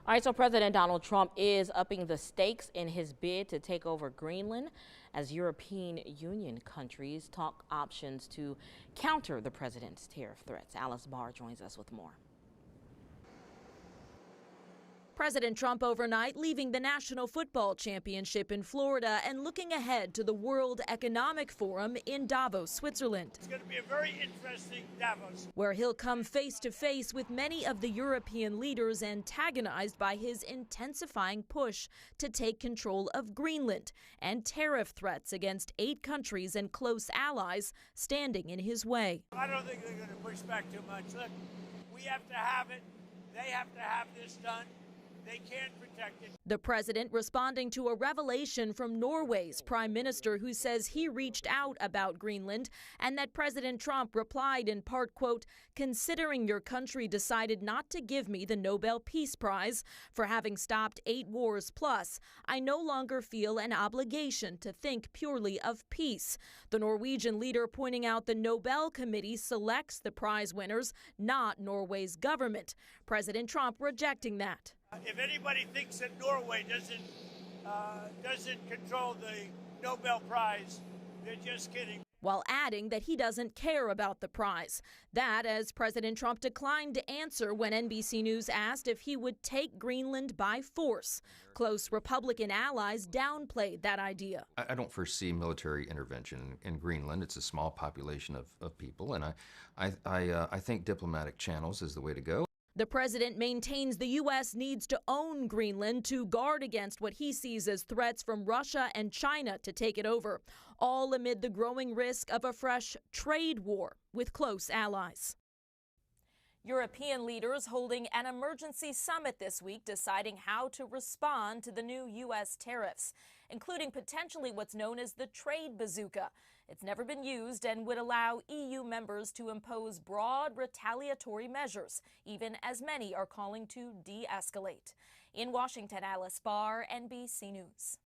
All right, so President Donald Trump is upping the stakes in his bid to take over Greenland as European Union countries talk options to counter the president's tariff threats. Alice Barr joins us with more. President Trump overnight leaving the National Football Championship in Florida and looking ahead to the World Economic Forum in Davos, Switzerland. It's going to be a very interesting Davos, where he'll come face to face with many of the European leaders antagonized by his intensifying push to take control of Greenland and tariff threats against 8 countries and close allies standing in his way. I don't think they're going to push back too much. Look, we have to have it. They have to have this done. They can't protect it. The president responding to a revelation from Norway's prime minister who says he reached out about Greenland and that President Trump replied in part, quote, "Considering your country decided not to give me the Nobel Peace Prize for having stopped 8 wars plus, I no longer feel an obligation to think purely of peace." The Norwegian leader pointing out the Nobel Committee selects the prize winners, not Norway's government. President Trump rejecting that. If anybody thinks that Norway doesn't control the Nobel Prize, they're just kidding. While adding that he doesn't care about the prize. That as President Trump declined to answer when NBC News asked if he would take Greenland by force. Close Republican allies downplayed that idea. I don't foresee military intervention in Greenland. It's a small population of people, and I think diplomatic channels is the way to go. The president maintains the U.S. needs to own Greenland to guard against what he sees as threats from Russia and China to take it over, all amid the growing risk of a fresh trade war with close allies. European leaders holding an emergency summit this week deciding how to respond to the new U.S. tariffs, including potentially what's known as the trade bazooka. It's never been used and would allow EU members to impose broad retaliatory measures, even as many are calling to de-escalate. In Washington, Alice Barr, NBC News.